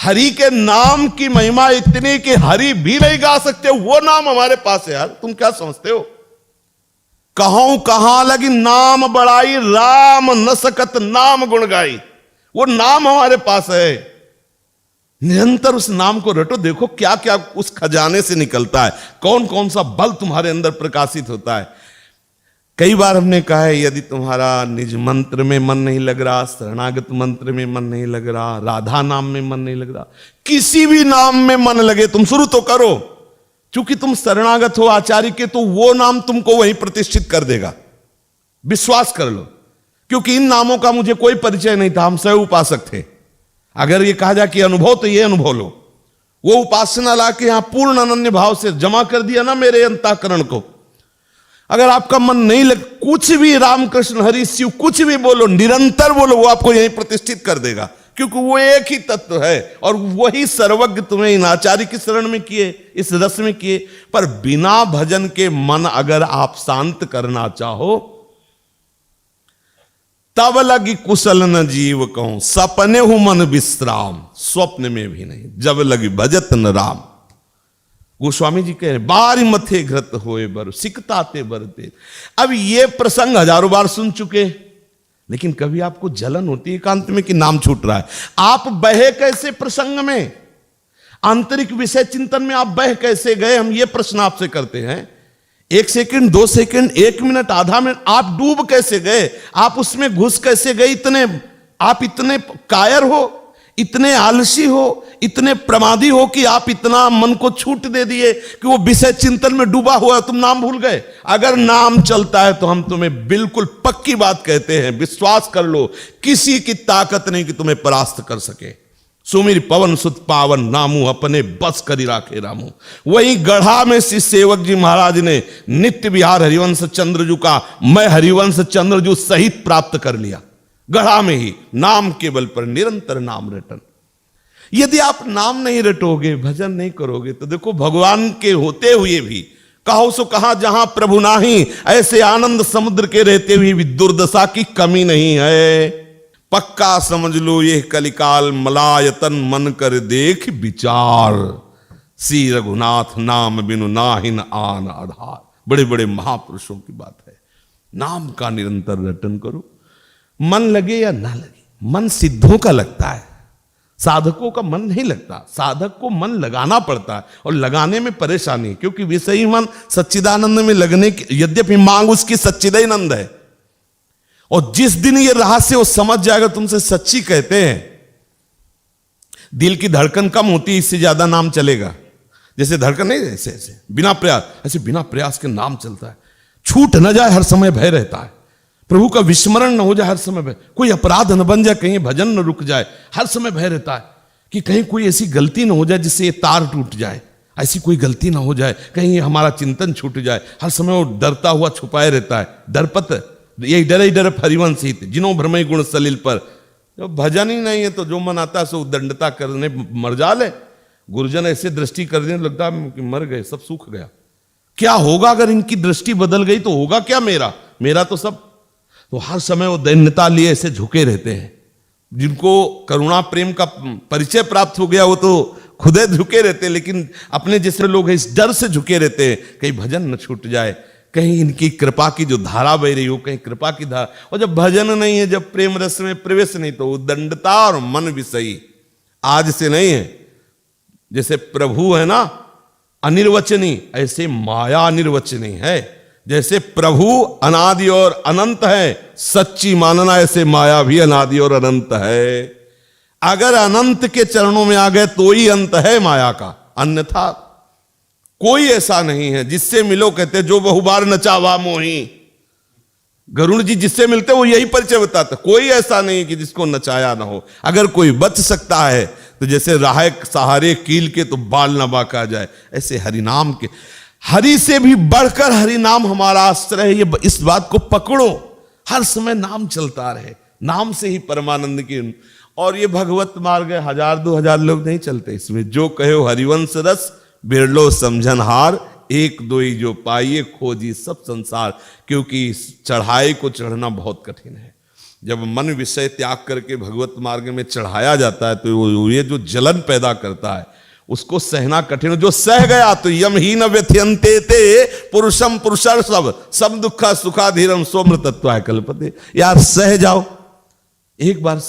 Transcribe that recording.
हरि के नाम की महिमा इतनी कि हरि भी नहीं गा सकते, वो नाम हमारे पास है। यार तुम क्या समझते हो? कहूं कहां लगी नाम बड़ाई, राम न सकत नाम गुण गाई। वो नाम हमारे पास है, निरंतर उस नाम को रटो, देखो क्या क्या उस खजाने से निकलता है, कौन कौन सा बल तुम्हारे अंदर प्रकाशित होता है। कई बार हमने कहा है, यदि तुम्हारा निज मंत्र में मन नहीं लग रहा, शरणागत मंत्र में मन नहीं लग रहा, राधा नाम में मन नहीं लग रहा, किसी भी नाम में मन लगे तुम शुरू तो करो। क्योंकि तुम शरणागत हो आचार्य के, तो वो नाम तुमको वहीं प्रतिष्ठित कर देगा, विश्वास कर लो। क्योंकि इन नामों का मुझे कोई परिचय नहीं था, हम स्वयं उपासक थे। अगर ये कहा जाए कि अनुभव, तो ये अनुभव लो। वो उपासना ला के यहां पूर्ण अनन्य भाव से जमा कर दिया ना मेरे अंतःकरण को। अगर आपका मन नहीं लग, कुछ भी रामकृष्ण हरि शिव कुछ भी बोलो, निरंतर बोलो, वो आपको यहीं प्रतिष्ठित कर देगा। क्योंकि वो एक ही तत्व है, और वही सर्वज्ञ तुम्हें इन आचार्य की शरण में किए, इस रस में किए। पर बिना भजन के मन अगर आप शांत करना चाहो, तब लगी कुशल न जीव कहूं, सपने हूं मन विश्राम, स्वप्न में भी नहीं, जब लगी भजत न राम। गोस्वामी जी कह रहे, बारी मथे घृत होए बर सिकताते बरते। अब ये प्रसंग हजारों बार सुन चुके, लेकिन कभी आपको जलन होती है एकांत में कि नाम छूट रहा है। आप बहे कैसे प्रसंग में, आंतरिक विषय चिंतन में आप बह कैसे गए, हम ये प्रश्न आपसे करते हैं। 1 सेकंड, 2 सेकंड, 1 मिनट, आधा मिनट, आप डूब कैसे गए, आप उसमें घुस कैसे गए? आप इतने कायर हो, इतने आलसी हो, इतने प्रमादी हो कि आप इतना मन को छूट दे दिए कि वो विषय चिंतन में डूबा हुआ, तुम नाम भूल गए। अगर नाम चलता है तो हम तुम्हें बिल्कुल पक्की बात कहते हैं, विश्वास कर लो, किसी की ताकत नहीं कि तुम्हें परास्त कर सके। सुमिर पवन सुत पावन, नामू अपने बस करी राखे रामू। वही गढ़ा में श्री सेवक जी महाराज ने नित्य विहार हरिवंश चंद्रजू का मैं हरिवंश चंद्रजू सहित प्राप्त कर लिया। गढ़ा में ही नाम के बल पर निरंतर नाम रटन। यदि आप नाम नहीं रटोगे, भजन नहीं करोगे, तो देखो भगवान के होते हुए भी कहो सो कहा जहां प्रभु नाही, ऐसे आनंद समुद्र के रहते हुए भी दुर्दशा की कमी नहीं है। पक्का समझ लो ये कलिकाल मलायतन, मन कर देख विचार, श्री रघुनाथ नाम बिनु नाहिन आन आधार। बड़े बड़े महापुरुषों की बात है। नाम का निरंतर रटन करो, मन लगे या ना लगे। मन सिद्धों का लगता है, साधकों का मन नहीं लगता। साधक को मन लगाना पड़ता है, और लगाने में परेशानी, क्योंकि विषयी मन सच्चिदानंद में लगने की, यद्यपि मांग उसकी सच्चिदानंद है, और जिस दिन ये रहस्य वो समझ जाएगा, तुमसे सच्ची कहते हैं, दिल की धड़कन कम होती है, इससे ज्यादा नाम चलेगा। जैसे धड़कन नहीं, ऐसे ऐसे बिना प्रयास, ऐसे बिना प्रयास के नाम चलता है। छूट न जाए, हर समय भय रहता है। प्रभु का विस्मरण न हो जाए, हर समय भय। कोई अपराध न बन जाए, कहीं भजन न रुक जाए, हर समय भय रहता है कि कहीं कोई ऐसी गलती न हो जाए जिससे ये तार टूट जाए। ऐसी कोई गलती ना हो जाए, कहीं हमारा चिंतन छूट जाए। हर समय वो डरता हुआ छुपाए रहता है। डरपत यही डर ही डर हरिवंश हित, जिनो भ्रमय गुण सलिल पर। जब भजन ही नहीं है तो जो मन आता है सो दंडता करने मर जाले। गुरुजन ऐसे दृष्टि कर देने लगता है कि मर गए, सब सूख गया। क्या होगा अगर इनकी दृष्टि बदल गई तो होगा क्या मेरा तो सब। तो हर समय वो दैन्यता लिए ऐसे झुके रहते हैं। जिनको करुणा प्रेम का परिचय प्राप्त हो गया वो तो खुदे झुके रहते, लेकिन अपने जैसे लोग इस डर से झुके रहते हैं कहीं भजन न छूट जाए, कहीं इनकी कृपा की जो धारा बह रही हो, कहीं कृपा की धारा। और जब भजन नहीं है, जब प्रेम रस में प्रवेश नहीं, तो उद्दंडता और मन विषयी आज से नहीं है। जैसे प्रभु है ना अनिर्वचनीय, ऐसे माया अनिर्वचनीय है। जैसे प्रभु अनादि और अनंत है, सच्ची मानना, ऐसे माया भी अनादि और अनंत है। अगर अनंत के चरणों में आ गए तो ही अंत है माया का, अन्यथा कोई ऐसा नहीं है। जिससे मिलो कहते जो बहुबार नचावा मोही, गरुड़ जी जिससे मिलते वो यही परिचय बताता। कोई ऐसा नहीं कि जिसको नचाया ना हो। अगर कोई बच सकता है तो जैसे राह सहारे कील के तो बाल न बाका जाए, ऐसे हरिनाम के, हरि से भी बढ़कर हरिनाम हमारा आश्रय है। ये इस बात को पकड़ो, हर समय नाम चलता रहे, नाम से ही परमानंद की। और ये भगवत मार्ग है, 1000-2000 लोग नहीं चलते इसमें। जो कहो हरिवंश रस बिरलो समझन हार, एक दो ही जो पाइए खोजी सब संसार। क्योंकि इस चढ़ाई को चढ़ना बहुत कठिन है। जब मन विषय त्याग करके भगवत मार्ग में चढ़ाया जाता है तो ये जो जलन पैदा करता है उसको सहना कठिन। जो सह गया तो यम ही न व्यथयन्ते ते पुरुषम पुरुषर सब दुखा सुखाधीरम सोम्र तत्वाय कल्पते। यार सह जाओ, एक बार